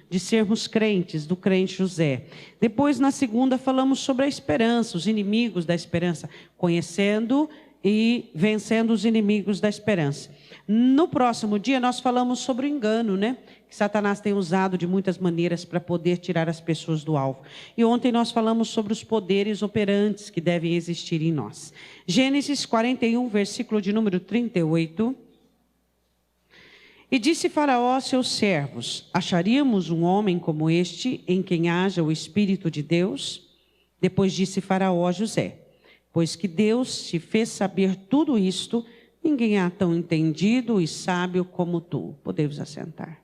de sermos crentes, do crente José. Depois, na segunda, falamos sobre a esperança, os inimigos da esperança, conhecendo e vencendo os inimigos da esperança. No próximo dia, nós falamos sobre o engano, né? Que Satanás tem usado de muitas maneiras para poder tirar as pessoas do alvo. E ontem nós falamos sobre os poderes operantes que devem existir em nós. Gênesis 41, versículo de número 38. E disse Faraó a seus servos: acharíamos um homem como este, em quem haja o Espírito de Deus? Depois disse Faraó a José: pois que Deus te fez saber tudo isto, ninguém há tão entendido e sábio como tu. Podemos assentar.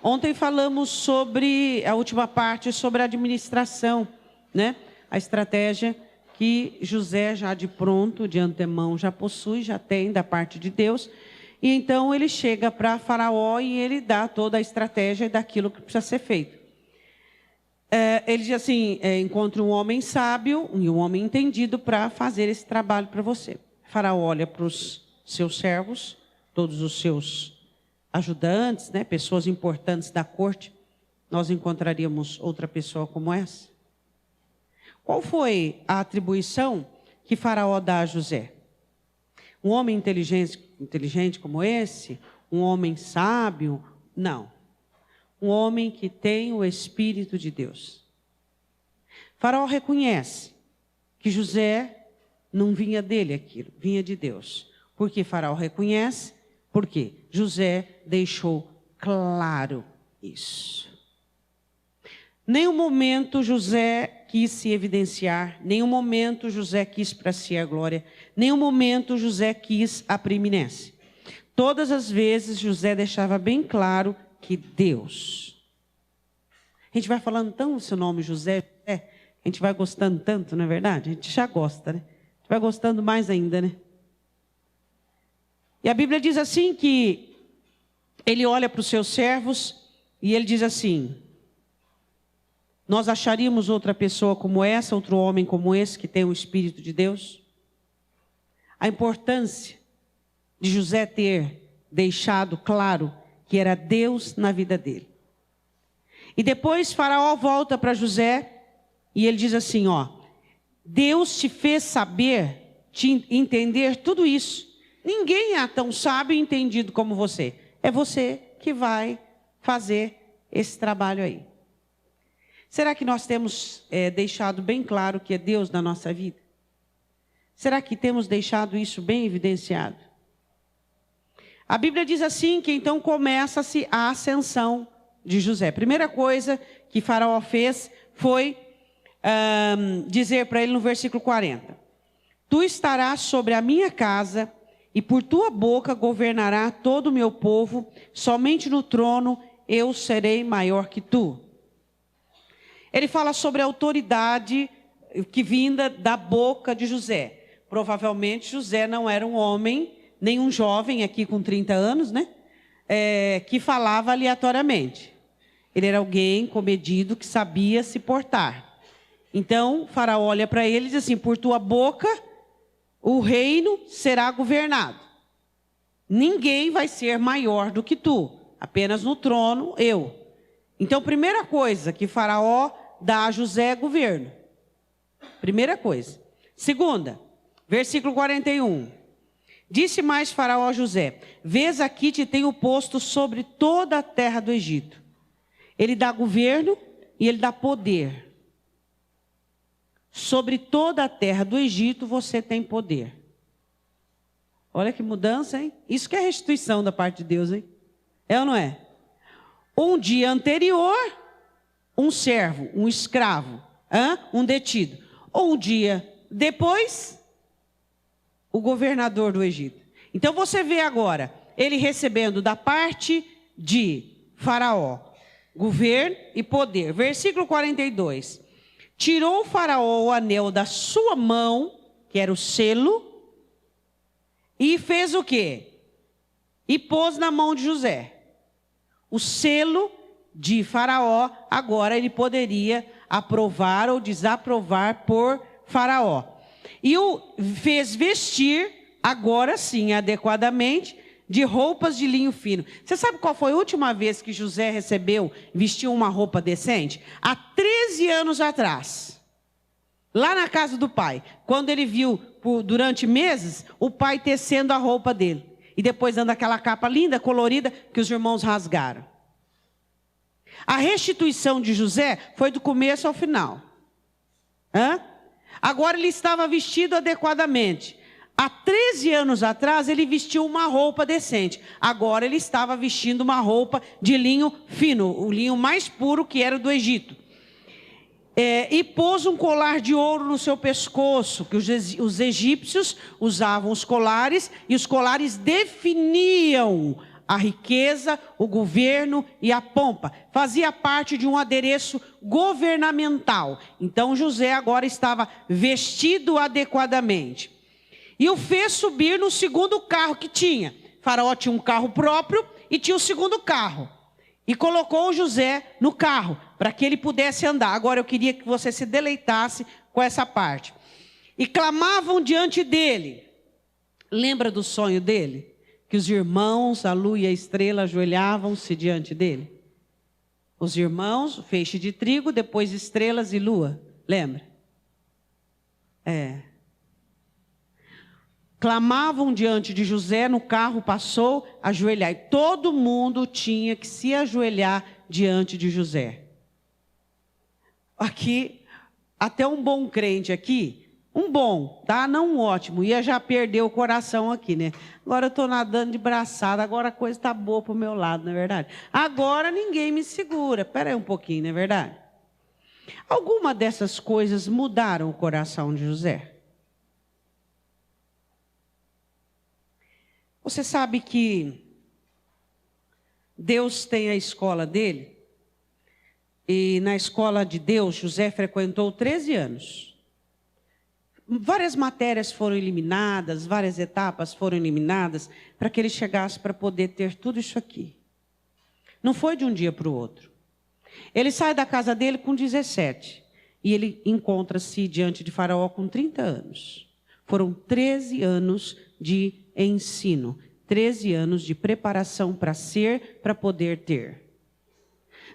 Ontem falamos sobre a última parte, sobre a administração, né? A estratégia que José já de pronto, de antemão, já possui, já tem da parte de Deus. E então ele chega para Faraó e ele dá toda a estratégia daquilo que precisa ser feito. Ele diz assim, encontre um homem sábio e um homem entendido para fazer esse trabalho para você. Faraó olha para os seus servos, todos os seus ajudantes, né, pessoas importantes da corte. Nós encontraríamos outra pessoa como essa? Qual foi a atribuição que Faraó dá a José? Um homem inteligente como esse? Um homem sábio? Não. Um homem que tem o Espírito de Deus. Faraó reconhece que José não vinha dele aquilo, vinha de Deus. Por que Faraó reconhece? Porque José deixou claro isso. Nenhum momento José quis se evidenciar, nenhum momento José quis para si a glória, nenhum momento José quis a preeminência. Todas as vezes José deixava bem claro que Deus. A gente vai falando tão o seu nome José, a gente vai gostando tanto, não é verdade? A gente já gosta, né? A gente vai gostando mais ainda, né? E a Bíblia diz assim que ele olha para os seus servos e ele diz assim: nós acharíamos outra pessoa como essa, outro homem como esse, que tem o Espírito de Deus? A importância de José ter deixado claro que era Deus na vida dele. E depois Faraó volta para José e ele diz assim, ó: Deus te fez saber, te entender tudo isso. Ninguém é tão sábio e entendido como você. É você que vai fazer esse trabalho aí. Será que nós temos deixado bem claro que é Deus na nossa vida? Será que temos deixado isso bem evidenciado? A Bíblia diz assim que então começa-se a ascensão de José. Primeira coisa que Faraó fez foi dizer para ele no versículo 40. Tu estarás sobre a minha casa e por tua boca governará todo o meu povo. Somente no trono eu serei maior que tu. Ele fala sobre a autoridade que vinda da boca de José. Provavelmente José não era um homem, nem um jovem aqui com 30 anos, né? Que falava aleatoriamente. Ele era alguém comedido que sabia se portar. Então, Faraó olha para ele e diz assim: por tua boca o reino será governado. Ninguém vai ser maior do que tu. Apenas no trono eu. Então, primeira coisa que Faraó dá a José é governo. Primeira coisa. Segunda, versículo 41. Disse mais Faraó a José: vês aqui te tenho posto sobre toda a terra do Egito. Ele dá governo e ele dá poder. Sobre toda a terra do Egito você tem poder. Olha que mudança, hein? Isso que é restituição da parte de Deus, hein? É ou não é? Um dia anterior, um servo, um escravo, um detido. Ou um dia depois, o governador do Egito. Então você vê agora, ele recebendo da parte de Faraó, governo e poder. Versículo 42. Tirou o Faraó o anel da sua mão, que era o selo, e fez o quê? E pôs na mão de José. O selo de Faraó, agora ele poderia aprovar ou desaprovar por Faraó. E o fez vestir, agora sim, adequadamente, de roupas de linho fino. Você sabe qual foi a última vez que José vestiu uma roupa decente? Há 13 anos atrás. Lá na casa do pai. Quando ele viu, durante meses, o pai tecendo a roupa dele. E depois dando aquela capa linda, colorida, que os irmãos rasgaram. A restituição de José foi do começo ao final. Agora ele estava vestido adequadamente. Há 13 anos atrás ele vestiu uma roupa decente. Agora ele estava vestindo uma roupa de linho fino, o linho mais puro que era do Egito. E pôs um colar de ouro no seu pescoço, que os egípcios usavam os colares, e os colares definiam a riqueza, o governo e a pompa. Fazia parte de um adereço governamental. Então José agora estava vestido adequadamente. E o fez subir no segundo carro que tinha. Faraó tinha um carro próprio e tinha o segundo carro. E colocou José no carro, para que ele pudesse andar. Agora eu queria que você se deleitasse com essa parte. E clamavam diante dele. Lembra do sonho dele? Que os irmãos, a lua e a estrela, ajoelhavam-se diante dele. Os irmãos, o feixe de trigo, depois estrelas e lua. Lembra? Clamavam diante de José, no carro passou a ajoelhar. E todo mundo tinha que se ajoelhar diante de José. Aqui, até um bom crente aqui, um bom, tá? Não um ótimo, ia já perder o coração aqui, né? Agora eu estou nadando de braçada, agora a coisa está boa para o meu lado, não é verdade? Agora ninguém me segura, espera aí um pouquinho, não é verdade? Alguma dessas coisas mudaram o coração de José? Você sabe que Deus tem a escola dele? E na escola de Deus, José frequentou 13 anos. Várias matérias foram eliminadas, várias etapas foram eliminadas, para que ele chegasse para poder ter tudo isso aqui. Não foi de um dia para o outro. Ele sai da casa dele com 17, e ele encontra-se diante de Faraó com 30 anos. Foram 13 anos de ensino, 13 anos de preparação para ser, para poder ter.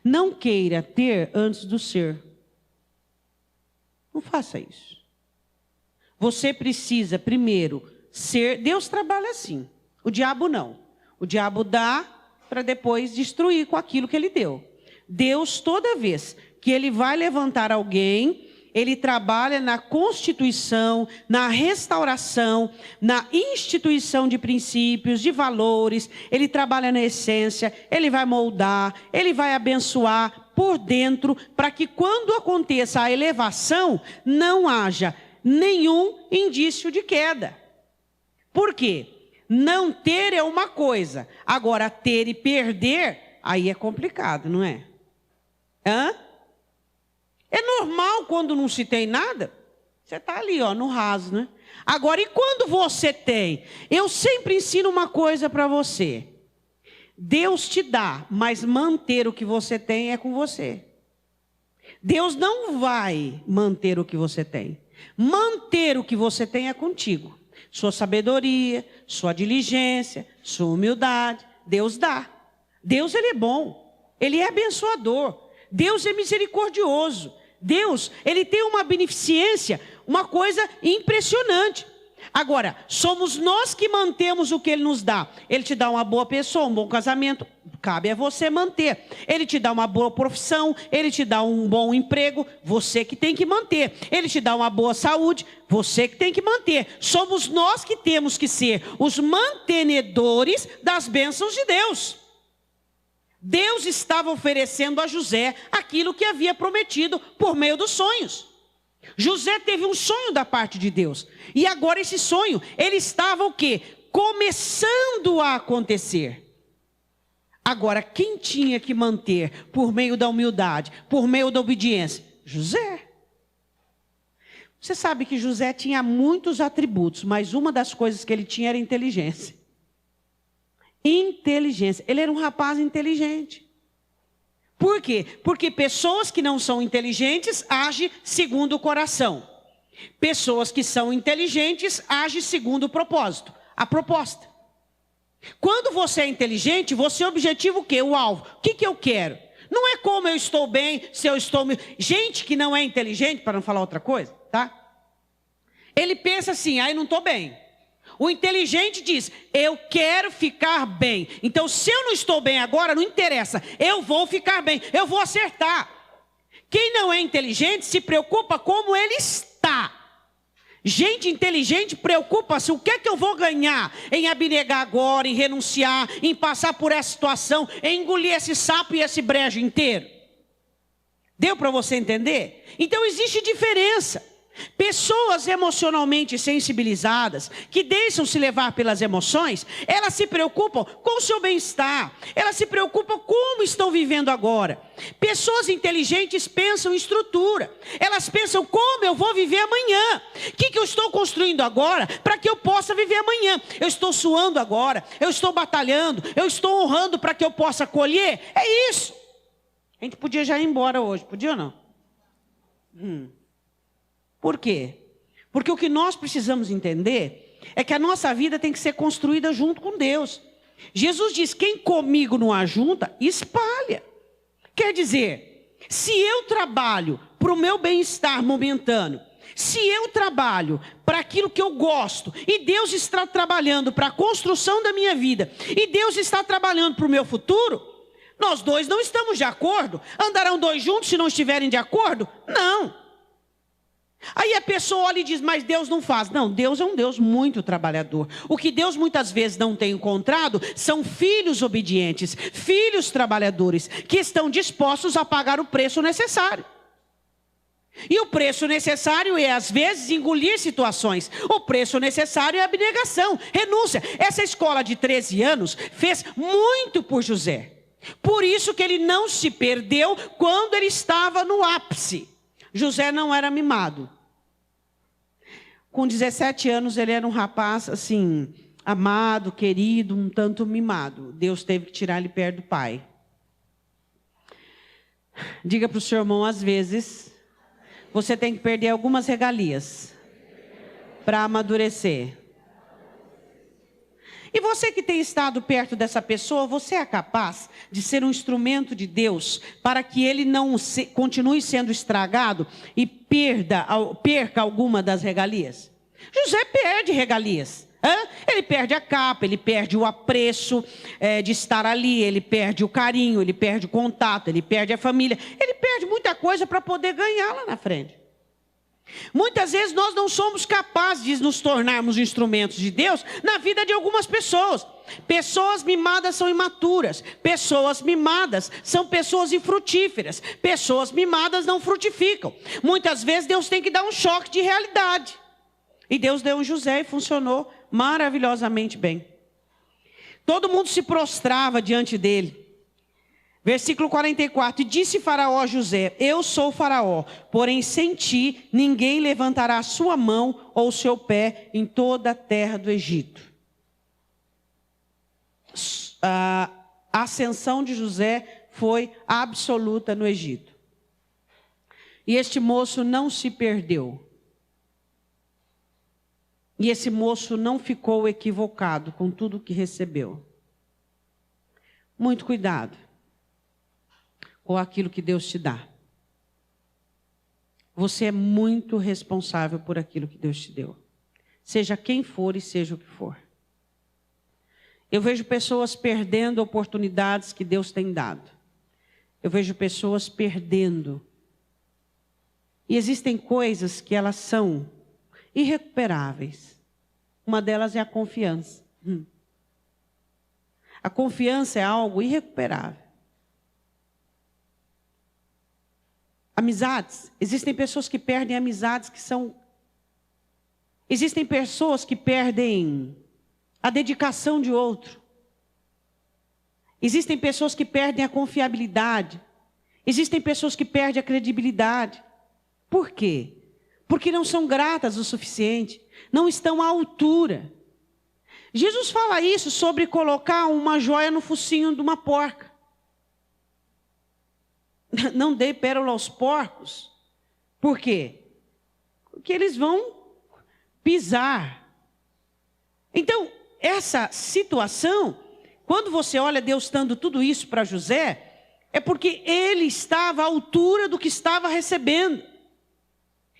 Não queira ter antes do ser. Não faça isso. Você precisa primeiro ser. Deus trabalha assim. O diabo não. O diabo dá para depois destruir com aquilo que ele deu. Deus, toda vez que ele vai levantar alguém, ele trabalha na constituição, na restauração, na instituição de princípios, de valores. Ele trabalha na essência, ele vai moldar, ele vai abençoar por dentro, para que quando aconteça a elevação, não haja nenhum indício de queda. Por quê? Não ter é uma coisa. Agora, ter e perder, aí é complicado, não é? É normal quando não se tem nada. Você está ali, no raso, né? Agora, e quando você tem? Eu sempre ensino uma coisa para você. Deus te dá, mas manter o que você tem é com você. Deus não vai manter o que você tem. Manter o que você tem é contigo. Sua sabedoria, sua diligência, sua humildade. Deus dá. Deus, ele é bom. Ele é abençoador. Deus é misericordioso. Deus, ele tem uma beneficência, uma coisa impressionante. Agora, somos nós que mantemos o que ele nos dá. Ele te dá uma boa pessoa, um bom casamento, cabe a você manter. Ele te dá uma boa profissão, ele te dá um bom emprego, você que tem que manter. Ele te dá uma boa saúde, você que tem que manter. Somos nós que temos que ser os mantenedores das bênçãos de Deus. Deus estava oferecendo a José aquilo que havia prometido por meio dos sonhos. José teve um sonho da parte de Deus. E agora esse sonho, ele estava o quê? Começando a acontecer. Agora, quem tinha que manter por meio da humildade, por meio da obediência? José. Você sabe que José tinha muitos atributos, mas uma das coisas que ele tinha era inteligência. Inteligência. Ele era um rapaz inteligente. Por quê? Porque pessoas que não são inteligentes agem segundo o coração. Pessoas que são inteligentes agem segundo o propósito, a proposta. Quando você é inteligente, você objetiva o quê? O alvo. O que eu quero? Não é como eu estou bem, se eu estou... Gente que não é inteligente, para não falar outra coisa, tá? Ele pensa assim, eu não estou bem. O inteligente diz, eu quero ficar bem. Então, se eu não estou bem agora, não interessa. Eu vou ficar bem, eu vou acertar. Quem não é inteligente se preocupa como ele está. Gente inteligente preocupa-se, o que é que eu vou ganhar em abnegar agora, em renunciar, em passar por essa situação, em engolir esse sapo e esse brejo inteiro. Deu para você entender? Então existe diferença. Pessoas emocionalmente sensibilizadas, que deixam-se levar pelas emoções, elas se preocupam com o seu bem-estar, elas se preocupam como estão vivendo agora. Pessoas inteligentes pensam em estrutura, elas pensam como eu vou viver amanhã, o que eu estou construindo agora para que eu possa viver amanhã. Eu estou suando agora, eu estou batalhando, eu estou honrando para que eu possa colher. É isso. A gente podia já ir embora hoje, podia ou não? Por quê? Porque o que nós precisamos entender é que a nossa vida tem que ser construída junto com Deus. Jesus diz, quem comigo não ajunta, espalha. Quer dizer, se eu trabalho para o meu bem-estar momentâneo, se eu trabalho para aquilo que eu gosto, e Deus está trabalhando para a construção da minha vida, e Deus está trabalhando para o meu futuro, nós dois não estamos de acordo. Andarão dois juntos se não estiverem de acordo? Não. Aí a pessoa olha e diz, mas Deus não faz. Não, Deus é um Deus muito trabalhador. O que Deus muitas vezes não tem encontrado são filhos obedientes, filhos trabalhadores, que estão dispostos a pagar o preço necessário. E o preço necessário é, às vezes, engolir situações. O preço necessário é abnegação, renúncia. Essa escola de 13 anos fez muito por José. Por isso que ele não se perdeu quando ele estava no ápice. José não era mimado. Com 17 anos ele era um rapaz assim, amado, querido, um tanto mimado. Deus teve que tirar ele perto do pai. Diga para o seu irmão, às vezes, você tem que perder algumas regalias para amadurecer. E você que tem estado perto dessa pessoa, você é capaz de ser um instrumento de Deus para que ele não continue sendo estragado e perca alguma das regalias? José perde regalias. Ele perde a capa, ele perde o apreço de estar ali, ele perde o carinho, ele perde o contato, ele perde a família. Ele perde muita coisa para poder ganhar lá na frente. Muitas vezes nós não somos capazes de nos tornarmos instrumentos de Deus na vida de algumas pessoas. Pessoas mimadas são imaturas. Pessoas mimadas são pessoas infrutíferas. Pessoas mimadas não frutificam. Muitas vezes Deus tem que dar um choque de realidade. E Deus deu um José e funcionou maravilhosamente bem. Todo mundo se prostrava diante dele. Versículo 44, e disse Faraó a José, eu sou Faraó, porém sem ti ninguém levantará a sua mão ou o seu pé em toda a terra do Egito. A ascensão de José foi absoluta no Egito. E este moço não se perdeu. E esse moço não ficou equivocado com tudo que recebeu. Muito cuidado com aquilo que Deus te dá. Você é muito responsável por aquilo que Deus te deu. Seja quem for e seja o que for. Eu vejo pessoas perdendo oportunidades que Deus tem dado. Eu vejo pessoas perdendo. E existem coisas que elas são irrecuperáveis. Uma delas é a confiança. A confiança é algo irrecuperável. Amizades. Existem pessoas que perdem amizades que são... Existem pessoas que perdem a dedicação de outro. Existem pessoas que perdem a confiabilidade. Existem pessoas que perdem a credibilidade. Por quê? Porque não são gratas o suficiente. Não estão à altura. Jesus fala isso sobre colocar uma joia no focinho de uma porca. Não dê pérola aos porcos. Por quê? Porque eles vão pisar. Então, essa situação, quando você olha Deus dando tudo isso para José, é porque ele estava à altura do que estava recebendo.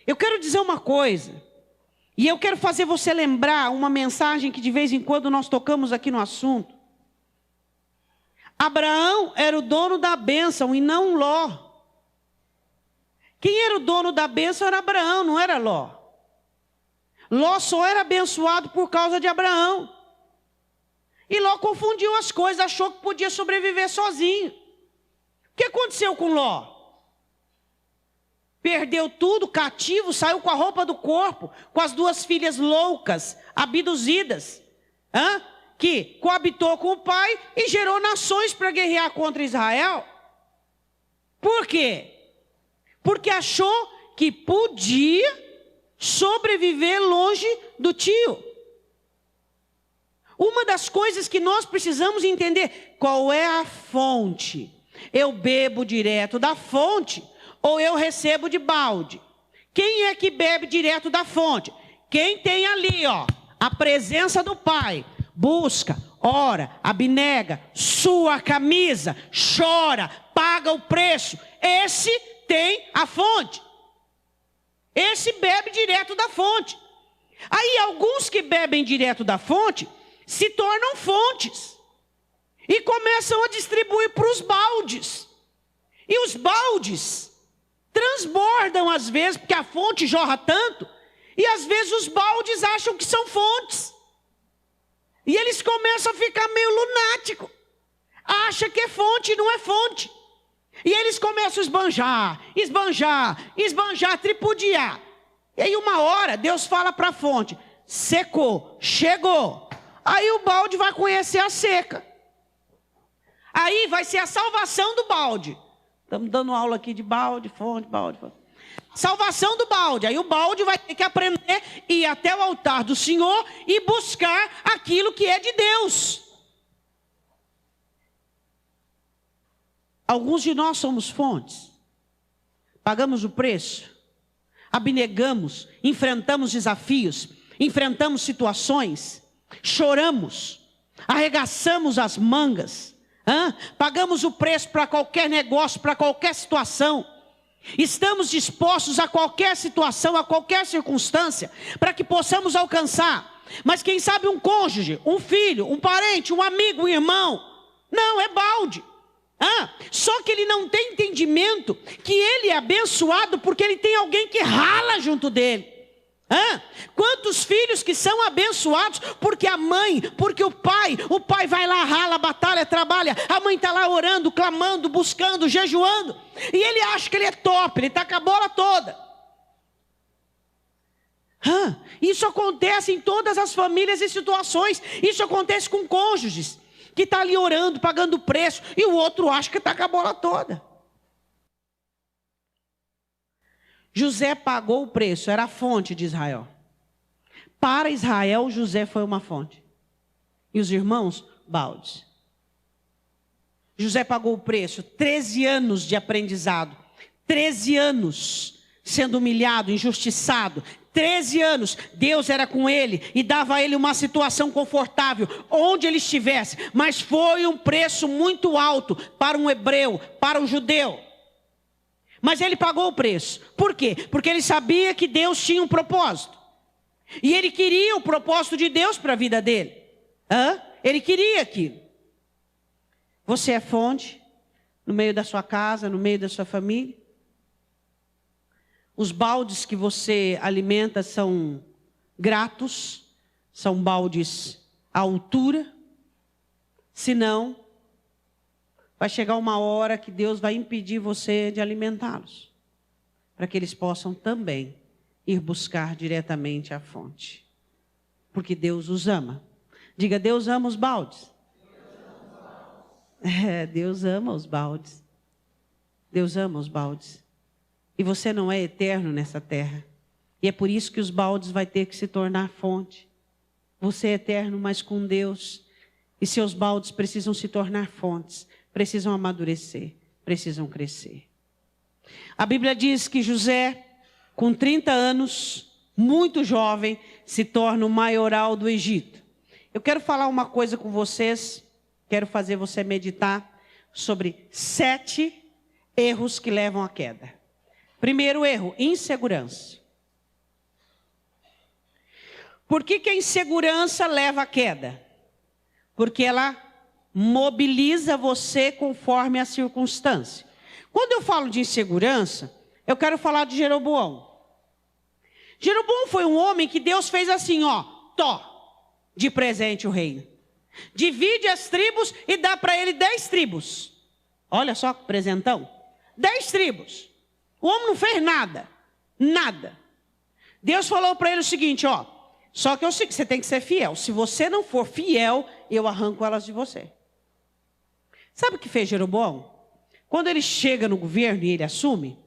Eu quero dizer uma coisa, e eu quero fazer você lembrar uma mensagem que de vez em quando nós tocamos aqui no assunto. Abraão era o dono da bênção e não Ló. Quem era o dono da bênção era Abraão, não era Ló. Ló só era abençoado por causa de Abraão. E Ló confundiu as coisas, achou que podia sobreviver sozinho. O que aconteceu com Ló? Perdeu tudo, cativo, saiu com a roupa do corpo, com as 2 filhas loucas, abduzidas, que coabitou com o pai e gerou nações para guerrear contra Israel. Por quê? Porque achou que podia sobreviver longe do tio. Uma das coisas que nós precisamos entender, qual é a fonte? Eu bebo direto da fonte ou eu recebo de balde? Quem é que bebe direto da fonte? Quem tem ali, a presença do Pai, busca, ora, abnega, sua a camisa, chora, paga o preço. Esse tem a fonte. Esse bebe direto da fonte. Aí alguns que bebem direto da fonte se tornam fontes e começam a distribuir para os baldes. E os baldes transbordam às vezes, porque a fonte jorra tanto, e às vezes os baldes acham que são fontes. E eles começam a ficar meio lunático. Acha que é fonte e não é fonte. E eles começam a esbanjar, tripudiar. E aí uma hora Deus fala para a fonte, secou, chegou. Aí o balde vai conhecer a seca. Aí vai ser a salvação do balde. Estamos dando aula aqui de balde, fonte. Salvação do balde. Aí o balde vai ter que aprender a ir até o altar do Senhor e buscar aquilo que é de Deus. Alguns de nós somos fontes. Pagamos o preço. Abnegamos, enfrentamos desafios, enfrentamos situações, choramos, arregaçamos as mangas, pagamos o preço para qualquer negócio, para qualquer situação. Estamos dispostos a qualquer situação, a qualquer circunstância, para que possamos alcançar. Mas quem sabe um cônjuge, um filho, um parente, um amigo, um irmão, não, é balde. Só que ele não tem entendimento que ele é abençoado porque ele tem alguém que rala junto dele. Quantos filhos que são abençoados porque a mãe, porque o pai vai lá, rala, batalha, trabalha, a mãe está lá orando, clamando, buscando, jejuando, e ele acha que ele é top, ele está com a bola toda. Isso acontece em todas as famílias e situações. Isso acontece com cônjuges que está ali orando, pagando preço, e o outro acha que está com a bola toda. José pagou o preço, era a fonte de Israel. Para Israel, José foi uma fonte. E os irmãos, baldes. José pagou o preço, 13 anos de aprendizado, 13 anos sendo humilhado, injustiçado, 13 anos, Deus era com ele e dava a ele uma situação confortável, onde ele estivesse. Mas foi um preço muito alto para um hebreu, para um judeu. Mas ele pagou o preço. Por quê? Porque ele sabia que Deus tinha um propósito. E ele queria o propósito de Deus para a vida dele. Ele queria aquilo. Você é fonte, no meio da sua casa, no meio da sua família. Os baldes que você alimenta são gratos, são baldes à altura. Senão, vai chegar uma hora que Deus vai impedir você de alimentá-los, para que eles possam também ir buscar diretamente a fonte. Porque Deus os ama. Diga, Deus ama os baldes. Deus ama os baldes. Deus ama os baldes. E você não é eterno nessa terra. E é por isso que os baldes vai ter que se tornar fonte. Você é eterno, mas com Deus. E seus baldes precisam se tornar fontes. Precisam amadurecer. Precisam crescer. A Bíblia diz que José, com 30 anos, muito jovem, se torna o maioral do Egito. Eu quero falar uma coisa com vocês, quero fazer você meditar sobre 7 erros que levam à queda. Primeiro erro, insegurança. Por que a insegurança leva à queda? Porque ela mobiliza você conforme a circunstância. Quando eu falo de insegurança, eu quero falar de Jeroboão. Jeroboão foi um homem que Deus fez assim, de presente o reino. Divide as tribos e dá para ele 10 tribos. Olha só que presentão. 10 tribos. O homem não fez nada. Nada. Deus falou para ele o seguinte, só que eu sei que você tem que ser fiel. Se você não for fiel, eu arranco elas de você. Sabe o que fez Jeroboão? Quando ele chega no governo e ele assume,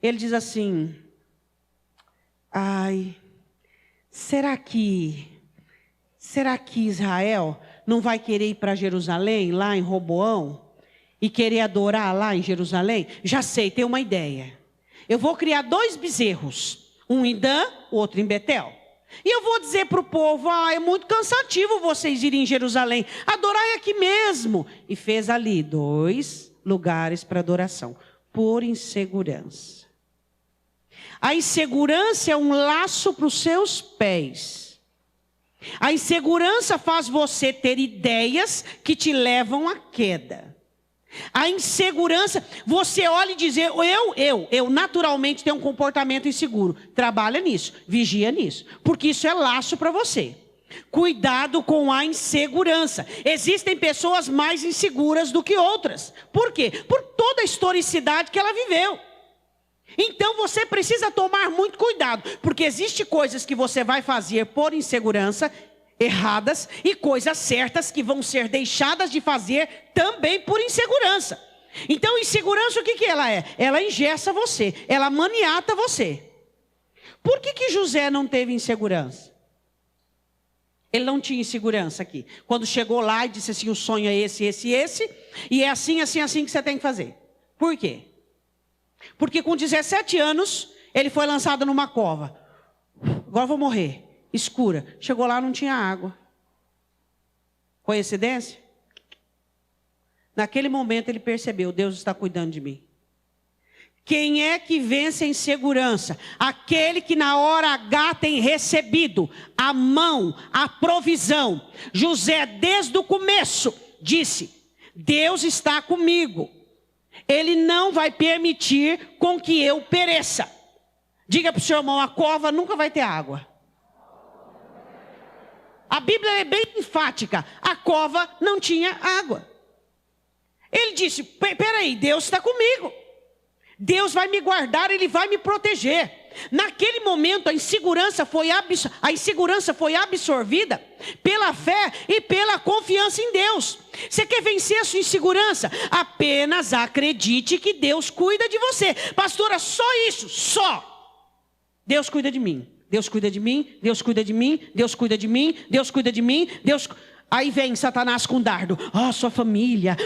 ele diz assim, será que Israel não vai querer ir para Jerusalém, lá em Roboão, e querer adorar lá em Jerusalém? Já sei, tem uma ideia. Eu vou criar 2 bezerros, um em Dan, o outro em Betel. E eu vou dizer para o povo, é muito cansativo vocês irem em Jerusalém, adorai aqui mesmo. E fez ali 2 lugares para adoração, por insegurança. A insegurança é um laço para os seus pés. A insegurança faz você ter ideias que te levam à queda. A insegurança, você olha e diz, eu naturalmente tenho um comportamento inseguro. Trabalha nisso, vigia nisso, porque isso é laço para você. Cuidado com a insegurança. Existem pessoas mais inseguras do que outras. Por quê? Por toda a historicidade que ela viveu. Então você precisa tomar muito cuidado, porque existem coisas que você vai fazer por insegurança erradas e coisas certas que vão ser deixadas de fazer também por insegurança. Então insegurança, o que ela é? Ela engessa você, ela maniata você. Por que José não teve insegurança? Ele não tinha insegurança aqui. Quando chegou lá e disse assim, o sonho é esse, e é assim que você tem que fazer. Por quê? Porque com 17 anos, ele foi lançado numa cova. Agora eu vou morrer. Escura. Chegou lá, não tinha água. Coincidência? Naquele momento ele percebeu, Deus está cuidando de mim. Quem é que vence a insegurança? Aquele que na hora H tem recebido a mão, a provisão. José, desde o começo, disse, Deus está comigo. Ele não vai permitir com que eu pereça. Diga para o seu irmão, a cova nunca vai ter água. A Bíblia é bem enfática. A cova não tinha água. Ele disse, peraí, Deus está comigo. Deus vai me guardar, Ele vai me proteger. Naquele momento a insegurança foi absorvida pela fé e pela confiança em Deus. Você quer vencer a sua insegurança? Apenas acredite que Deus cuida de você. Pastora, só isso, só. Deus cuida de mim. Deus cuida de mim, Deus cuida de mim, Deus cuida de mim, Deus cuida de mim, Deus... Aí vem Satanás com dardo, sua família,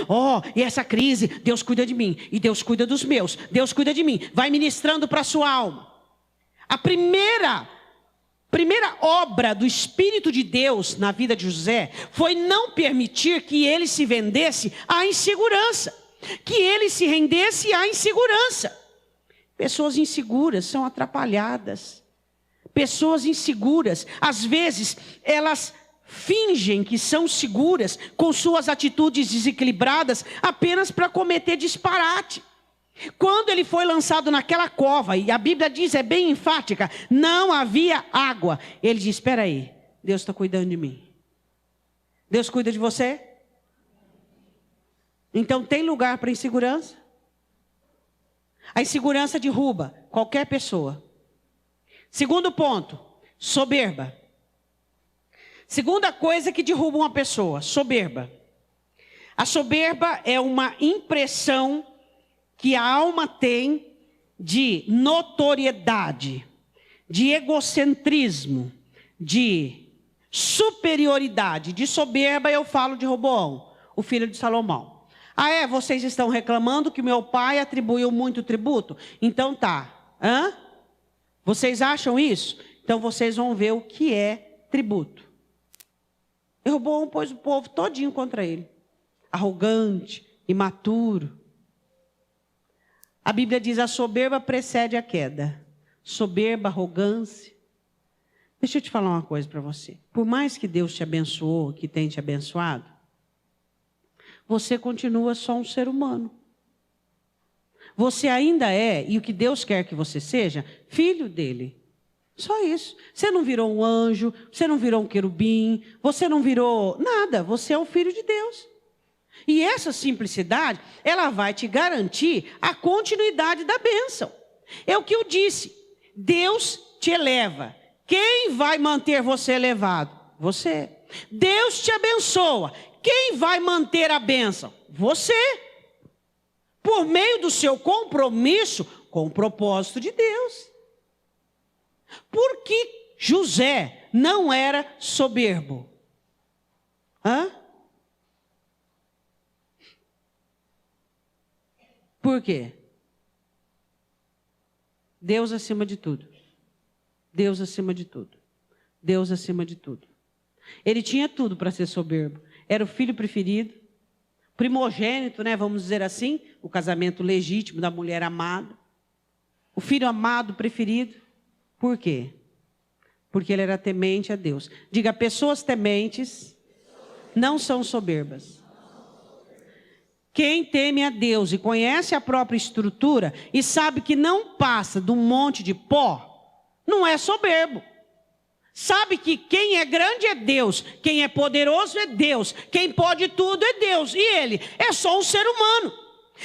e essa crise, Deus cuida de mim, e Deus cuida dos meus, Deus cuida de mim, vai ministrando para a sua alma. A primeira obra do Espírito de Deus na vida de José foi não permitir que ele se vendesse à insegurança, que ele se rendesse à insegurança. Pessoas inseguras são atrapalhadas. Pessoas inseguras, às vezes, elas fingem que são seguras com suas atitudes desequilibradas apenas para cometer disparate. Quando ele foi lançado naquela cova, e a Bíblia diz, é bem enfática, não havia água. Ele diz, espera aí, Deus está cuidando de mim. Deus cuida de você? Então tem lugar para insegurança? A insegurança derruba qualquer pessoa. Segundo ponto, soberba. Segunda coisa que derruba uma pessoa, soberba. A soberba é uma impressão que a alma tem de notoriedade, de egocentrismo, de superioridade. De soberba eu falo de Roboão, o filho de Salomão. Vocês estão reclamando que meu pai atribuiu muito tributo? Então tá. Vocês acham isso? Então vocês vão ver o que é tributo. Reroboão pôs o povo todinho contra ele. Arrogante, imaturo. A Bíblia diz: a soberba precede a queda. Soberba, arrogância. Deixa eu te falar uma coisa para você. Por mais que Deus te abençoou, que tem te abençoado, você continua só um ser humano. Você ainda é, e o que Deus quer que você seja, filho dele. Só isso. Você não virou um anjo, você não virou um querubim, você não virou nada. Você é um filho de Deus. E essa simplicidade, ela vai te garantir a continuidade da bênção. É o que eu disse. Deus te eleva. Quem vai manter você elevado? Você. Deus te abençoa. Quem vai manter a bênção? Você. Por meio do seu compromisso com o propósito de Deus. Por que José não era soberbo? Por quê? Deus acima de tudo. Deus acima de tudo. Deus acima de tudo. Ele tinha tudo para ser soberbo. Era o filho preferido, primogênito, né, vamos dizer assim, o casamento legítimo da mulher amada. O filho amado, preferido. Por quê? Porque ele era temente a Deus. Diga: pessoas tementes não são soberbas. Quem teme a Deus e conhece a própria estrutura e sabe que não passa de um monte de pó, não é soberbo. Sabe que quem é grande é Deus, quem é poderoso é Deus, quem pode tudo é Deus, e ele é só um ser humano.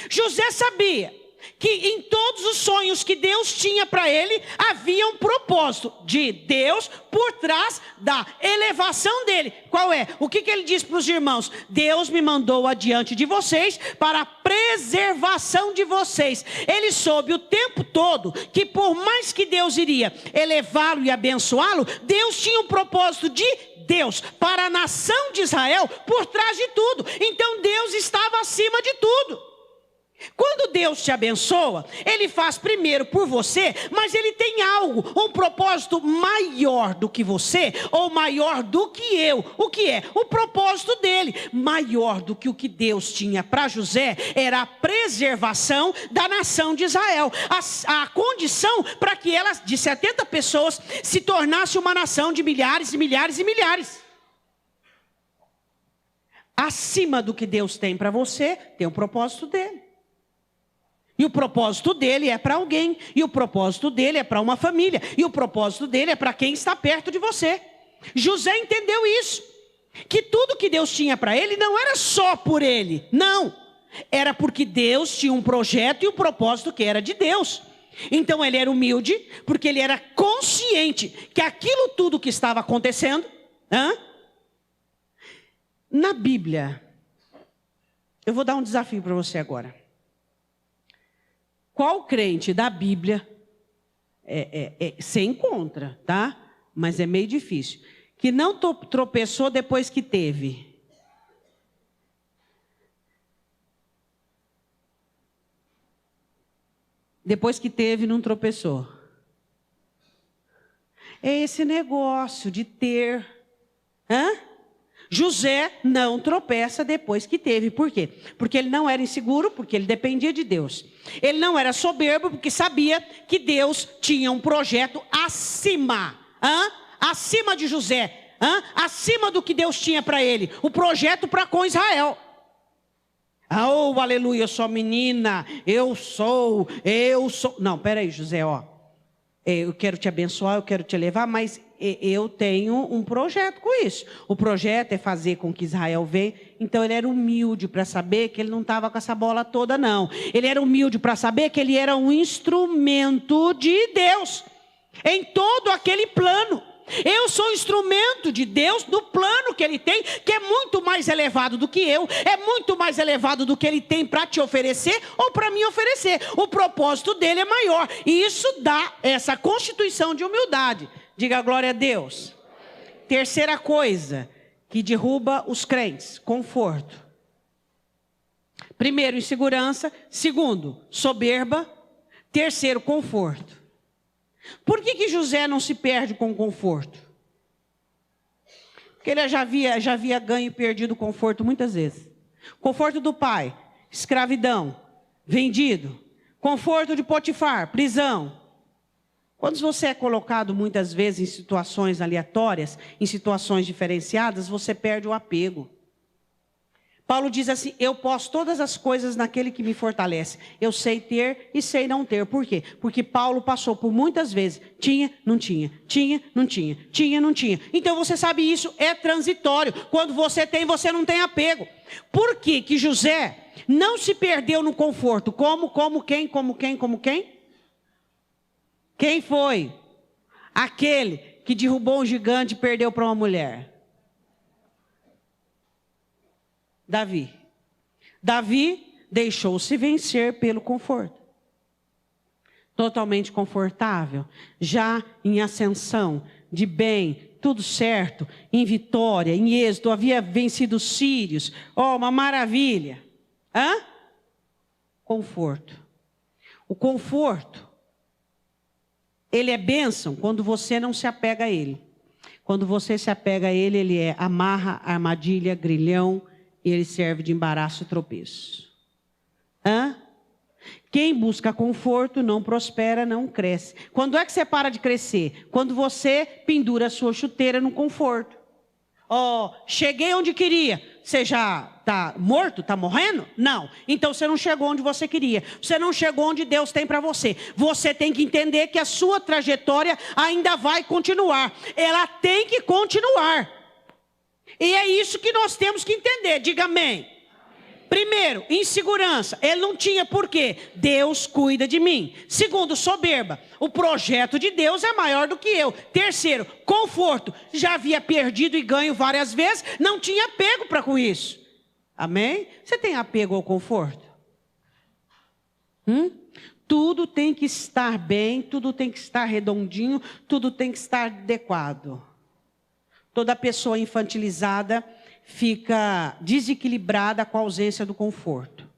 José sabia que em todos os sonhos que Deus tinha para ele, havia um propósito de Deus por trás da elevação dele. Qual é? O que ele diz para os irmãos? Deus me mandou adiante de vocês para a preservação de vocês. Ele soube o tempo todo que por mais que Deus iria elevá-lo e abençoá-lo, Deus tinha um propósito de Deus para a nação de Israel por trás de tudo. Então Deus estava acima de tudo. Quando Deus te abençoa, Ele faz primeiro por você, mas Ele tem algo, um propósito maior do que você, ou maior do que eu. O que é? O propósito dele, maior do que o que Deus tinha para José, era a preservação da nação de Israel. A condição para que ela, de 70 pessoas, se tornasse uma nação de milhares e milhares e milhares. Acima do que Deus tem para você, tem o propósito dele. E o propósito dele é para alguém. E o propósito dele é para uma família. E o propósito dele é para quem está perto de você. José entendeu isso. Que tudo que Deus tinha para ele não era só por ele. Não. Era porque Deus tinha um projeto e um propósito que era de Deus. Então ele era humilde, porque ele era consciente que aquilo tudo que estava acontecendo... Na Bíblia, eu vou dar um desafio para você agora. Qual crente da Bíblia, você encontra, tá? Mas é meio difícil, que não tropeçou depois que teve? Depois que teve, não tropeçou. É esse negócio de ter. José não tropeça depois que teve. Por quê? Porque ele não era inseguro, porque ele dependia de Deus. Ele não era soberbo, porque sabia que Deus tinha um projeto acima. Acima de José. Acima do que Deus tinha para ele. O projeto para com Israel. Oh, aleluia, eu sou menina. Eu sou. Não, peraí, José, eu quero te abençoar, eu quero te levar, mas eu tenho um projeto com isso. O projeto é fazer com que Israel venha. Então ele era humilde para saber que ele não estava com essa bola toda, não. Ele era humilde para saber que ele era um instrumento de Deus em todo aquele plano. Eu sou instrumento de Deus no plano que Ele tem, que é muito mais elevado do que eu, é muito mais elevado do que Ele tem para te oferecer ou para me oferecer. O propósito dele é maior, e isso dá essa constituição de humildade. Diga glória a Deus. Terceira coisa que derruba os crentes: conforto. Primeiro, insegurança. Segundo, soberba. Terceiro, conforto. Por que José não se perde com conforto? Porque ele já havia ganho e perdido o conforto muitas vezes. Conforto do pai, escravidão, vendido. Conforto de Potifar, prisão. Quando você é colocado muitas vezes em situações aleatórias, em situações diferenciadas, você perde o apego. Paulo diz assim, eu posso todas as coisas naquele que me fortalece. Eu sei ter e sei não ter. Por quê? Porque Paulo passou por muitas vezes. Tinha, não tinha. Tinha, não tinha. Tinha, não tinha. Então você sabe isso é transitório. Quando você tem, você não tem apego. Por que que José não se perdeu no conforto? Como quem? Quem foi? Aquele que derrubou um gigante e perdeu para uma mulher. Davi deixou-se vencer pelo conforto. Totalmente confortável, já em ascensão, de bem, tudo certo, em vitória, em êxito, havia vencido os sírios. Oh, uma maravilha. Conforto. O conforto, ele é bênção quando você não se apega a ele. Quando você se apega a ele, ele é amarra, armadilha, grilhão, e ele serve de embaraço e tropeço. Quem busca conforto não prospera, não cresce. Quando é que você para de crescer? Quando você pendura a sua chuteira no conforto. Cheguei onde queria. Você já está morto? Está morrendo? Não. Então você não chegou onde você queria. Você não chegou onde Deus tem para você. Você tem que entender que a sua trajetória ainda vai continuar. Ela tem que continuar. E é isso que nós temos que entender. Diga amém. Primeiro, insegurança. Ele não tinha porquê. Deus cuida de mim. Segundo, soberba. O projeto de Deus é maior do que eu. Terceiro, conforto. Já havia perdido e ganho várias vezes. Não tinha apego para com isso. Amém? Você tem apego ao conforto? Tudo tem que estar bem. Tudo tem que estar redondinho. Tudo tem que estar adequado. Toda pessoa infantilizada fica desequilibrada com a ausência do conforto.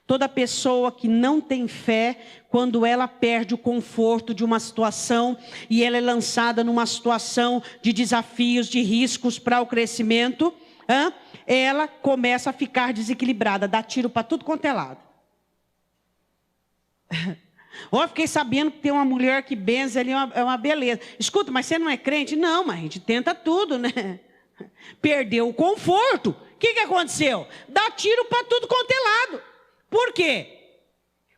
Toda pessoa que não tem fé, quando ela perde o conforto de uma situação e ela é lançada numa situação de desafios, de riscos para o crescimento, ela começa a ficar desequilibrada, dá tiro para tudo quanto é lado. Fiquei sabendo que tem uma mulher que benze ali, é uma beleza. Escuta, mas você não é crente? Não, mas a gente tenta tudo, né? Perdeu o conforto. O que aconteceu? Dá tiro para tudo quanto é lado. Por quê?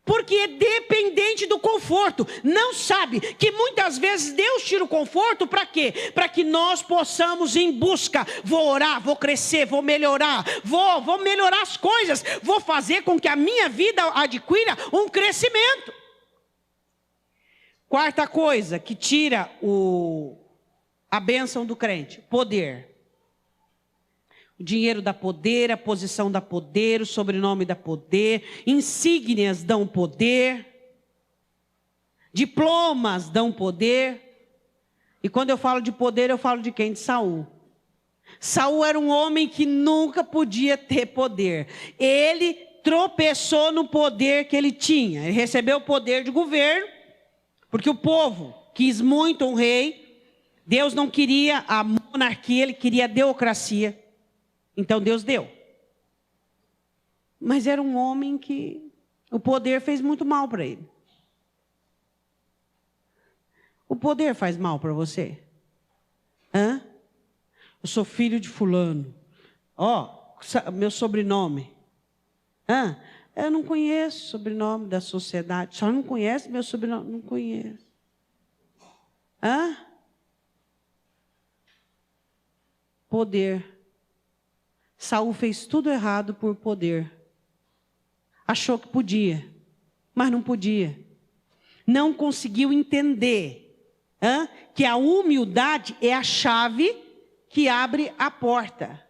Porque é dependente do conforto. Não sabe que muitas vezes Deus tira o conforto para quê? Para que nós possamos ir em busca. Vou orar, vou crescer, vou melhorar. Vou melhorar as coisas. Vou fazer com que a minha vida adquira um crescimento. Quarta coisa que tira a bênção do crente: poder. O dinheiro dá poder, a posição dá poder, o sobrenome dá poder, insígnias dão poder, diplomas dão poder. E quando eu falo de poder, eu falo de quem? De Saul. Saul era um homem que nunca podia ter poder. Ele tropeçou no poder que ele tinha. Ele recebeu o poder de governo, porque o povo quis muito um rei. Deus não queria a monarquia, ele queria a teocracia. Então Deus deu. Mas era um homem que o poder fez muito mal para ele. O poder faz mal para você? Eu sou filho de fulano. Meu sobrenome. Eu não conheço o sobrenome da sociedade. Só não conhece meu sobrenome? Não conheço. Poder. Saul fez tudo errado por poder. Achou que podia, mas não podia. Não conseguiu entender que a humildade é a chave que abre a porta.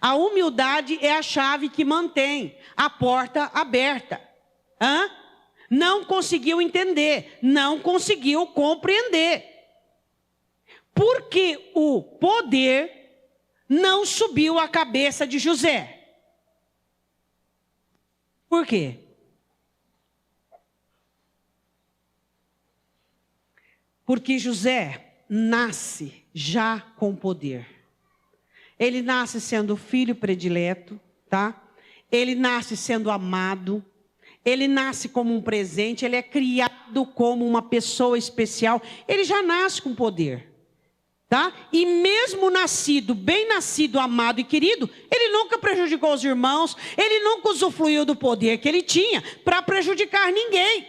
A humildade é a chave que mantém a porta aberta. Não conseguiu entender, não conseguiu compreender. Porque o poder não subiu à cabeça de José. Por quê? Porque José nasce já com poder. Ele nasce sendo filho predileto, tá? Ele nasce sendo amado. Ele nasce como um presente. Ele é criado como uma pessoa especial. Ele já nasce com poder. Tá? E mesmo nascido, bem nascido, amado e querido, ele nunca prejudicou os irmãos, ele nunca usufruiu do poder que ele tinha para prejudicar ninguém.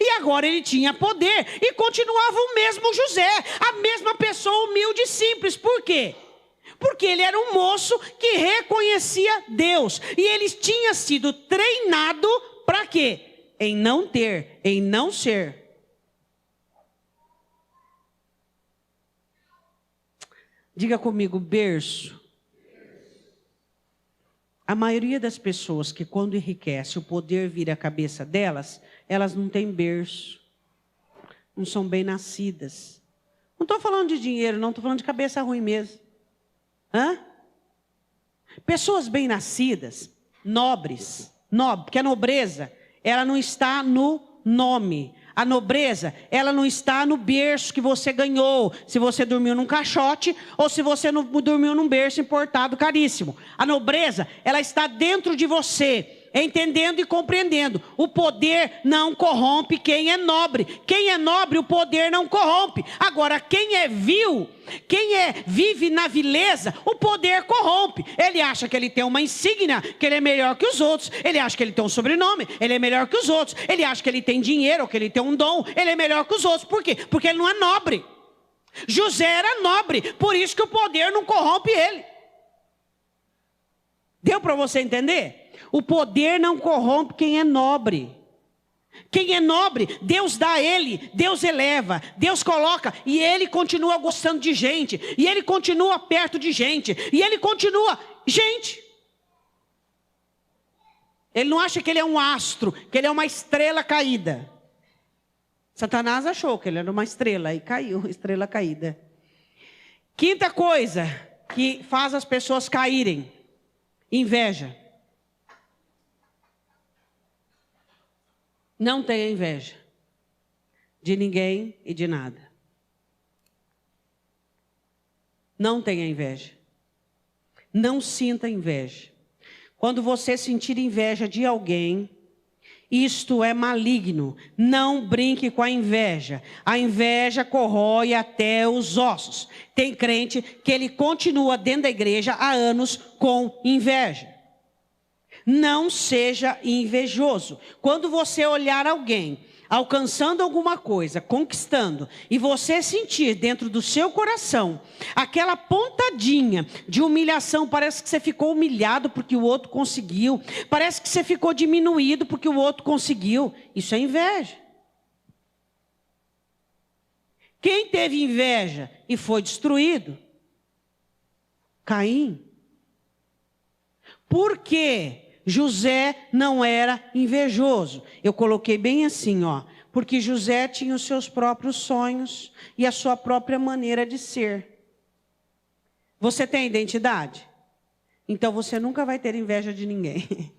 E agora ele tinha poder e continuava o mesmo José, a mesma pessoa humilde e simples. Por quê? Porque ele era um moço que reconhecia Deus. E ele tinha sido treinado para quê? Em não ter, em não ser. Diga comigo, berço. A maioria das pessoas que quando enriquece, o poder vira a cabeça delas, elas não têm berço. Não são bem nascidas. Não estou falando de dinheiro, não, estou falando de cabeça ruim mesmo. Hã? Pessoas bem nascidas, nobres, porque a nobreza, ela não está no nome. A nobreza, ela não está no berço que você ganhou, se você dormiu num caixote ou se você não dormiu num berço importado caríssimo. A nobreza, ela está dentro de você, entendendo e compreendendo. O poder não corrompe quem é nobre. Quem é nobre, o poder não corrompe. Agora, quem é vil, vive na vileza, o poder corrompe. Ele acha que ele tem uma insígnia, que ele é melhor que os outros. Ele acha que ele tem um sobrenome, ele é melhor que os outros. Ele acha que ele tem dinheiro, ou que ele tem um dom, ele é melhor que os outros. Por quê? Porque ele não é nobre. José era nobre, por isso que o poder não corrompe ele. Deu para você entender? O poder não corrompe quem é nobre. Quem é nobre, Deus dá a ele, Deus eleva, Deus coloca, e ele continua gostando de gente, e ele continua perto de gente, e ele continua gente. Ele não acha que ele é um astro, que ele é uma estrela caída. Satanás achou que ele era uma estrela, e caiu, estrela caída. Quinta coisa que faz as pessoas caírem: inveja. Não tenha inveja de ninguém e de nada. Não tenha inveja. Não sinta inveja. Quando você sentir inveja de alguém, isto é maligno. Não brinque com a inveja. A inveja corrói até os ossos. Tem crente que ele continua dentro da igreja há anos com inveja. Não seja invejoso. Quando você olhar alguém alcançando alguma coisa, conquistando, e você sentir dentro do seu coração aquela pontadinha de humilhação, parece que você ficou humilhado porque o outro conseguiu, parece que você ficou diminuído porque o outro conseguiu, isso é inveja. Quem teve inveja e foi destruído? Caim. Por quê? José não era invejoso. Eu coloquei bem assim, ó, porque José tinha os seus próprios sonhos e a sua própria maneira de ser. Você tem identidade? Então você nunca vai ter inveja de ninguém.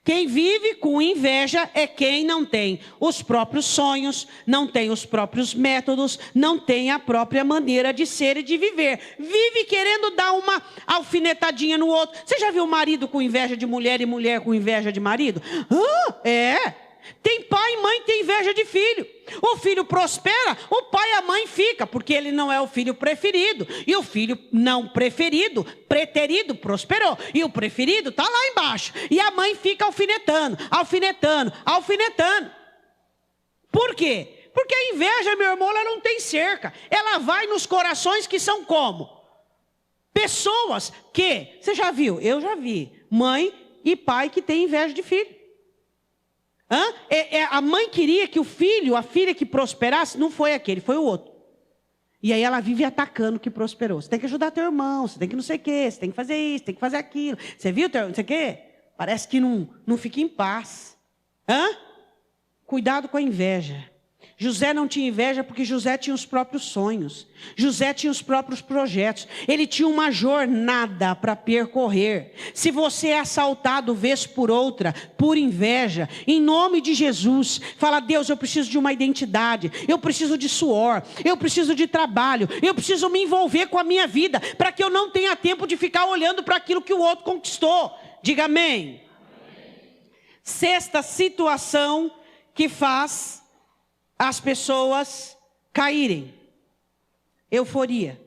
Quem vive com inveja é quem não tem os próprios sonhos, não tem os próprios métodos, não tem a própria maneira de ser e de viver. Vive querendo dar uma alfinetadinha no outro. Você já viu marido com inveja de mulher e mulher com inveja de marido? É. Tem pai e mãe que tem inveja de filho. O filho prospera, o pai e a mãe fica, porque ele não é o filho preferido. E o filho não preferido, preterido, prosperou. E o preferido está lá embaixo. E a mãe fica alfinetando, alfinetando, alfinetando. Por quê? Porque a inveja, meu irmão, ela não tem cerca. Ela vai nos corações que são como? Pessoas que, você já viu? Eu já vi. Mãe e pai que tem inveja de filho. A mãe queria que o filho, a filha que prosperasse, não foi aquele, foi o outro. E aí ela vive atacando o que prosperou. Você tem que ajudar teu irmão, você tem que não sei o quê, você tem que fazer isso, tem que fazer aquilo. Você viu teu não sei o quê? Parece que não fica em paz. Cuidado com a inveja. José não tinha inveja porque José tinha os próprios sonhos. José tinha os próprios projetos. Ele tinha uma jornada para percorrer. Se você é assaltado vez por outra, por inveja, em nome de Jesus, fala: Deus, eu preciso de uma identidade, eu preciso de suor, eu preciso de trabalho, eu preciso me envolver com a minha vida, para que eu não tenha tempo de ficar olhando para aquilo que o outro conquistou. Diga amém. Sexta situação que faz as pessoas caírem: euforia.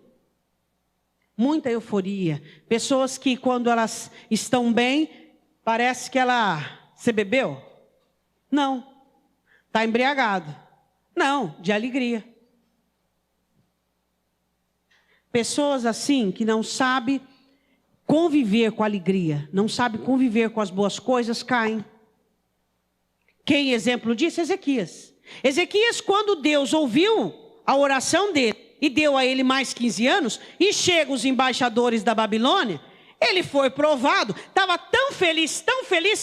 Muita euforia. Pessoas que quando elas estão bem, parece que você bebeu? Não. Está embriagado? Não, de alegria. Pessoas assim que não sabem conviver com a alegria, não sabem conviver com as boas coisas, caem. Quem exemplo disso? Ezequias. Ezequias, quando Deus ouviu a oração dele e deu a ele mais 15 anos, e chegam os embaixadores da Babilônia, ele foi provado, estava tão feliz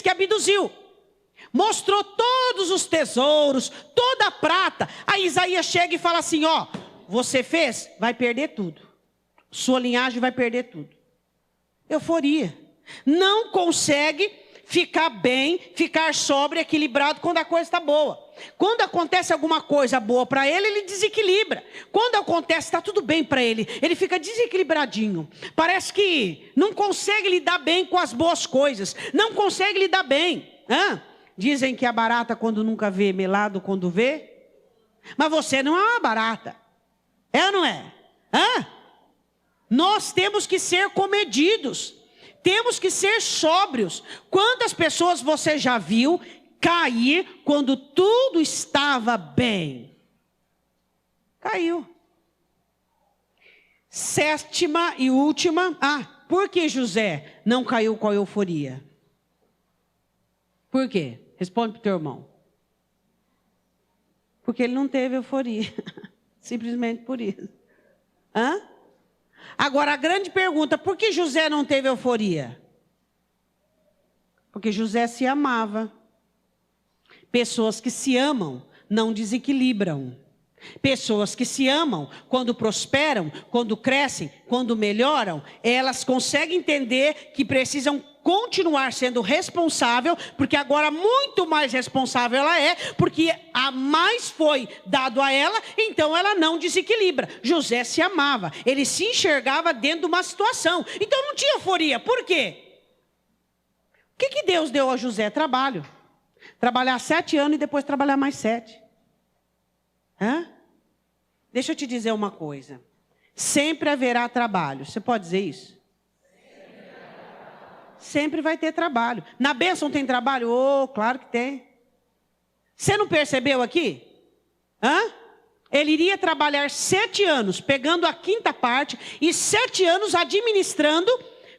que abduziu. Mostrou todos os tesouros, toda a prata. Aí Isaías chega e fala assim: ó, você fez, vai perder tudo. Sua linhagem vai perder tudo. Euforia. Não consegue ficar bem, ficar sóbrio, equilibrado quando a coisa está boa. Quando acontece alguma coisa boa para ele, ele desequilibra. Quando acontece, está tudo bem para ele, ele fica desequilibradinho. Parece que não consegue lidar bem com as boas coisas. Não consegue lidar bem. Dizem que a barata quando nunca vê, melado quando vê. Mas você não é uma barata. É ou não é? Nós temos que ser comedidos. Temos que ser sóbrios. Quantas pessoas você já viu cair quando tudo estava bem? Caiu. Sétima e última. Por que José não caiu com a euforia? Por quê? Responde para o teu irmão. Porque ele não teve euforia. Simplesmente por isso. Agora a grande pergunta: por que José não teve euforia? Porque José se amava. Pessoas que se amam não desequilibram. Pessoas que se amam, quando prosperam, quando crescem, quando melhoram, elas conseguem entender que precisam continuar sendo responsável, porque agora muito mais responsável ela é, porque a mais foi dado a ela, então ela não desequilibra. José se amava, ele se enxergava dentro de uma situação, então não tinha euforia. Por quê? O que Deus deu a José? Trabalho. Trabalhar 7 anos e depois trabalhar mais 7. Deixa eu te dizer uma coisa. Sempre haverá trabalho. Você pode dizer isso? Sempre vai ter trabalho. Na bênção tem trabalho? Claro que tem. Você não percebeu aqui? Ele iria trabalhar 7 anos, pegando a 5ª parte, e 7 anos administrando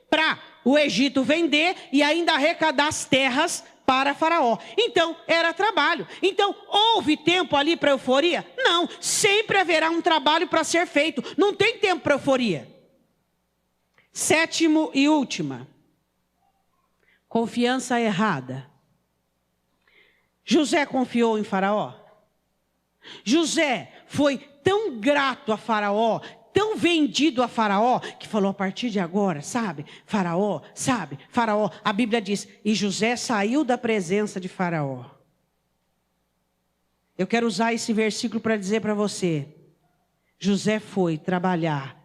para o Egito vender e ainda arrecadar as terras para Faraó. Então, era trabalho. Então, houve tempo ali para euforia? Não, sempre haverá um trabalho para ser feito. Não tem tempo para euforia. Sétimo e última. Confiança errada. José confiou em Faraó. José foi tão grato a Faraó, tão vendido a Faraó, que falou: a partir de agora, Faraó, a Bíblia diz, e José saiu da presença de Faraó. Eu quero usar esse versículo para dizer para você: José foi trabalhar,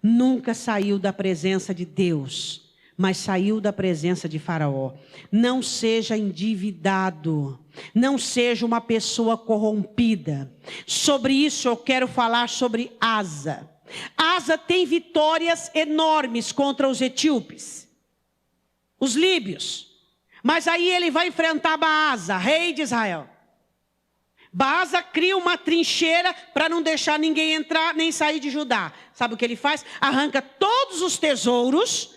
nunca saiu da presença de Deus, mas saiu da presença de Faraó. Não seja endividado, não seja uma pessoa corrompida. Sobre isso eu quero falar sobre Asa. Asa tem vitórias enormes contra os etíopes, os líbios. Mas aí ele vai enfrentar Baasa, rei de Israel. Baasa cria uma trincheira para não deixar ninguém entrar nem sair de Judá. Sabe o que ele faz? Arranca todos os tesouros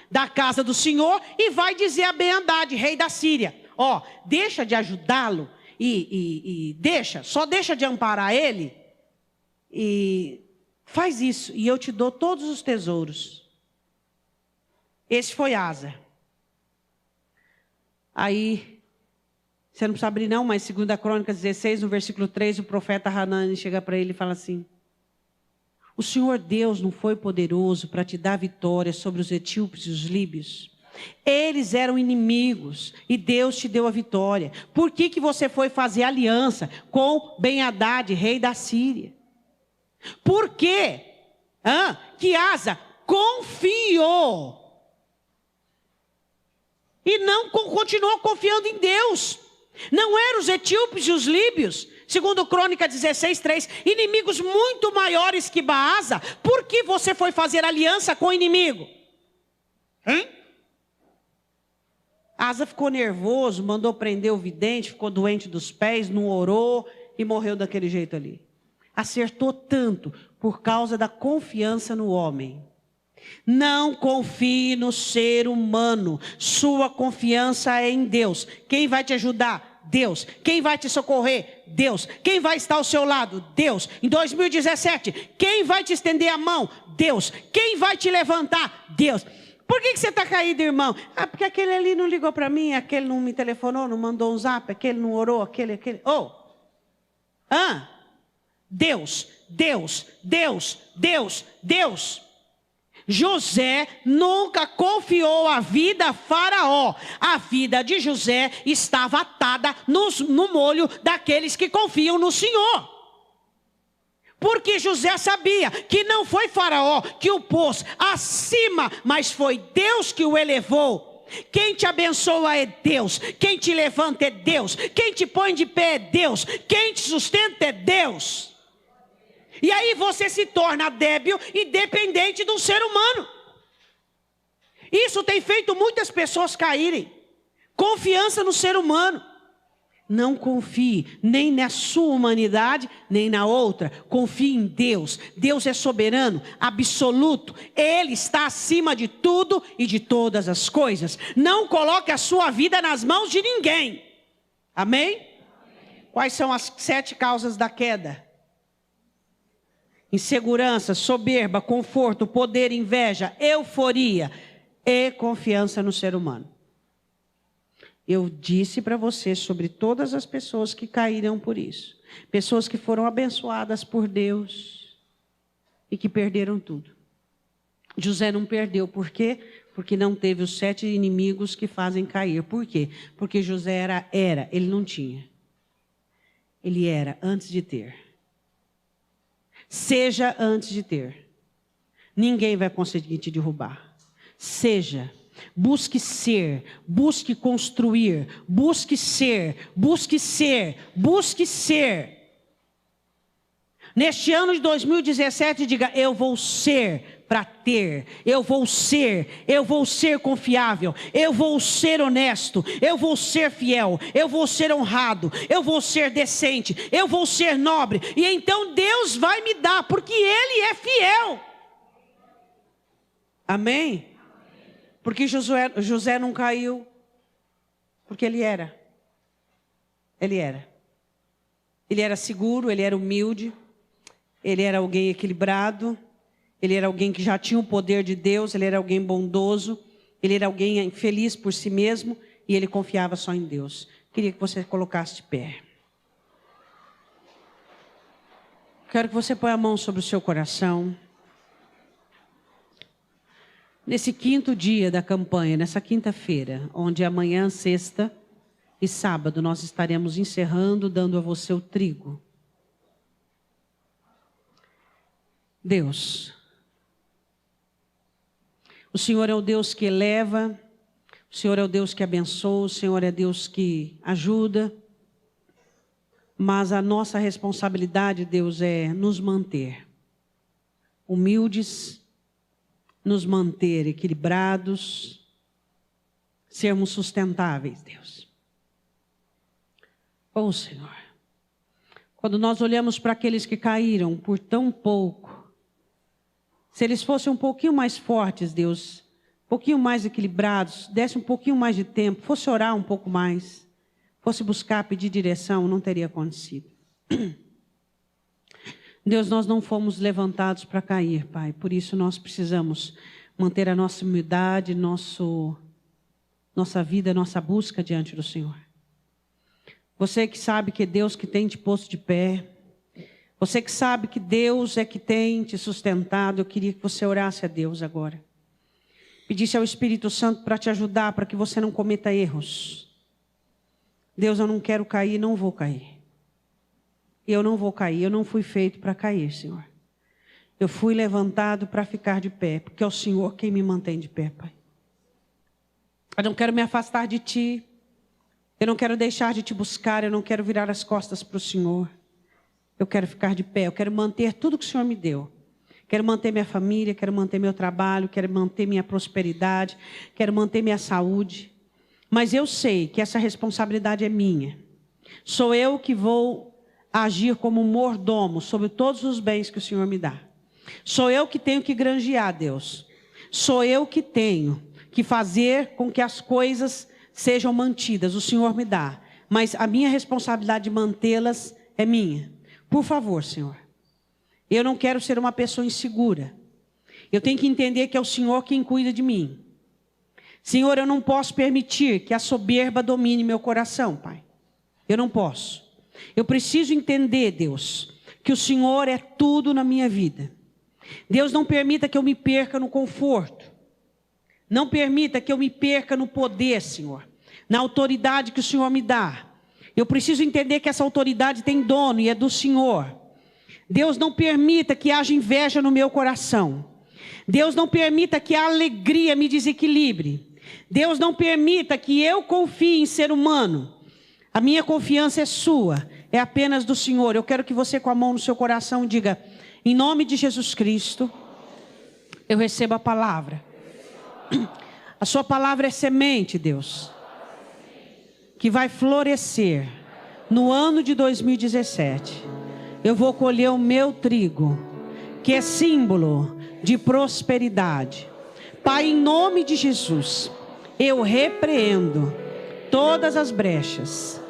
da casa do Senhor e vai dizer a Ben-Hadad, rei da Síria: deixa de ajudá-lo só deixa de amparar ele e faz isso, e eu te dou todos os tesouros. Esse foi Asa. Aí Você não precisa abrir não, mas 2 Crônicas 16, no versículo 3, o profeta Hanani chega para ele e fala assim: o Senhor Deus não foi poderoso para te dar vitória sobre os etíopes e os líbios? Eles eram inimigos e Deus te deu a vitória. Por que você foi fazer aliança com Ben-Hadad, rei da Síria? Por quê? Que Asa confiou e não continuou confiando em Deus. Não eram os etíopes e os líbios, segundo Crônica 16, 3, inimigos muito maiores que Baasa. Por que você foi fazer aliança com o inimigo? Asa ficou nervoso, mandou prender o vidente, ficou doente dos pés, não orou e morreu daquele jeito ali. Acertou tanto por causa da confiança no homem. Não confie no ser humano. Sua confiança é em Deus. Quem vai te ajudar? Deus. Quem vai te socorrer? Deus. Quem vai estar ao seu lado? Deus. Em 2017, quem vai te estender a mão? Deus. Quem vai te levantar? Deus. Por que você está caído, irmão? Porque aquele ali não ligou para mim, aquele não me telefonou, não mandou um zap, aquele não orou, aquele. Deus, Deus, Deus, Deus, Deus. José nunca confiou a vida a Faraó. A vida de José estava atada no molho daqueles que confiam no Senhor. Porque José sabia que não foi Faraó que o pôs acima, mas foi Deus que o elevou. Quem te abençoa é Deus. Quem te levanta é Deus. Quem te põe de pé é Deus. Quem te sustenta é Deus. E aí você se torna débil e dependente do ser humano. Isso tem feito muitas pessoas caírem. Confiança no ser humano. Não confie nem na sua humanidade, nem na outra. Confie em Deus. Deus é soberano, absoluto. Ele está acima de tudo e de todas as coisas. Não coloque a sua vida nas mãos de ninguém. Amém? Quais são as 7 causas da queda? Insegurança, soberba, conforto, poder, inveja, euforia e confiança no ser humano. Eu disse para você sobre todas as pessoas que caíram por isso. Pessoas que foram abençoadas por Deus e que perderam tudo. José não perdeu, por quê? Porque não teve os 7 inimigos que fazem cair. Por quê? Porque José era, ele não tinha. Ele era antes de ter. Seja antes de ter. Ninguém vai conseguir te derrubar. Seja. Busque ser, busque construir, busque ser, busque ser, busque ser. Neste ano de 2017, diga: eu vou ser para ter, eu vou ser confiável, eu vou ser honesto, eu vou ser fiel, eu vou ser honrado, eu vou ser decente, eu vou ser nobre. E então Deus vai me dar, porque Ele é fiel. Amém? Porque José não caiu, porque ele era. Ele era seguro, ele era humilde, ele era alguém equilibrado, ele era alguém que já tinha o poder de Deus, ele era alguém bondoso, ele era alguém feliz por si mesmo e ele confiava só em Deus. Queria que você colocasse de pé. Quero que você ponha a mão sobre o seu coração. Nesse 5º dia da campanha, nessa quinta-feira, onde amanhã, sexta e sábado, nós estaremos encerrando, dando a você o trigo. Deus, o Senhor é o Deus que eleva, o Senhor é o Deus que abençoa, o Senhor é Deus que ajuda, mas a nossa responsabilidade, Deus, é nos manter humildes, nos manter equilibrados, sermos sustentáveis, Deus. Oh, Senhor, quando nós olhamos para aqueles que caíram por tão pouco, se eles fossem um pouquinho mais fortes, Deus, um pouquinho mais equilibrados, desse um pouquinho mais de tempo, fosse orar um pouco mais, fosse buscar, pedir direção, não teria acontecido. Deus, nós não fomos levantados para cair, Pai. Por isso nós precisamos manter a nossa humildade, nossa vida, nossa busca diante do Senhor. Você que sabe que é Deus que tem te posto de pé. Você que sabe que Deus é que tem te sustentado. Eu queria que você orasse a Deus agora. Pedisse ao Espírito Santo para te ajudar, para que você não cometa erros. Deus, eu não quero cair, não vou cair. Eu não vou cair, eu não fui feito para cair, Senhor. Eu fui levantado para ficar de pé, porque é o Senhor quem me mantém de pé, Pai. Eu não quero me afastar de Ti. Eu não quero deixar de Te buscar, eu não quero virar as costas para o Senhor. Eu quero ficar de pé, eu quero manter tudo que o Senhor me deu. Quero manter minha família, quero manter meu trabalho, quero manter minha prosperidade, quero manter minha saúde. Mas eu sei que essa responsabilidade é minha. Sou eu que vou agir como mordomo sobre todos os bens que o Senhor me dá. Sou eu que tenho que granjear, Deus. Sou eu que tenho que fazer com que as coisas sejam mantidas. O Senhor me dá. Mas a minha responsabilidade de mantê-las é minha. Por favor, Senhor. Eu não quero ser uma pessoa insegura. Eu tenho que entender que é o Senhor quem cuida de mim. Senhor, eu não posso permitir que a soberba domine meu coração, Pai. Eu não posso. Eu preciso entender, Deus, que o Senhor é tudo na minha vida. Deus, não permita que eu me perca no conforto. Não permita que eu me perca no poder, Senhor. Na autoridade que o Senhor me dá. Eu preciso entender que essa autoridade tem dono e é do Senhor. Deus, não permita que haja inveja no meu coração. Deus, não permita que a alegria me desequilibre. Deus, não permita que eu confie em ser humano. A minha confiança é sua, é apenas do Senhor. Eu quero que você, com a mão no seu coração, diga: em nome de Jesus Cristo, eu recebo a palavra. A sua palavra é semente, Deus, que vai florescer no ano de 2017. Eu vou colher o meu trigo, que é símbolo de prosperidade. Pai, em nome de Jesus, eu repreendo todas as brechas,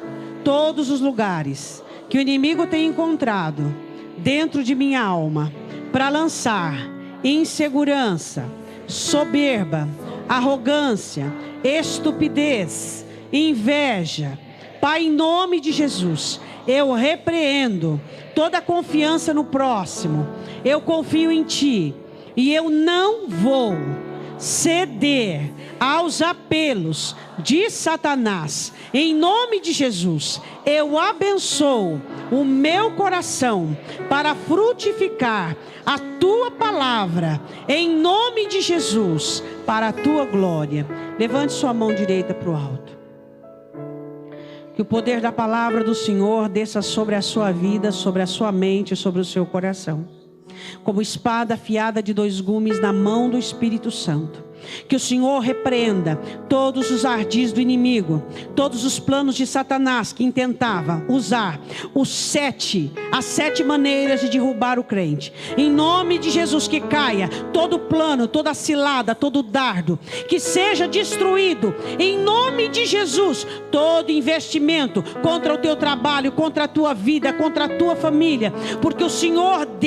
todos os lugares que o inimigo tem encontrado dentro de minha alma para lançar insegurança, soberba, arrogância, estupidez, inveja. Pai, em nome de Jesus, eu repreendo toda confiança no próximo. Eu confio em Ti e eu não vou ceder aos apelos de Satanás. Em nome de Jesus, eu abençoo o meu coração para frutificar a Tua palavra, em nome de Jesus, para a Tua glória. Levante sua mão direita para o alto. Que o poder da palavra do Senhor desça sobre a sua vida, sobre a sua mente, sobre o seu coração. Como espada afiada de 2 gumes na mão do Espírito Santo. Que o Senhor repreenda todos os ardis do inimigo, todos os planos de Satanás que intentava usar as 7 maneiras de derrubar o crente. Em nome de Jesus, que caia todo plano, toda cilada, todo dardo, que seja destruído. Em nome de Jesus, todo investimento contra o teu trabalho, contra a tua vida, contra a tua família, porque o Senhor Deus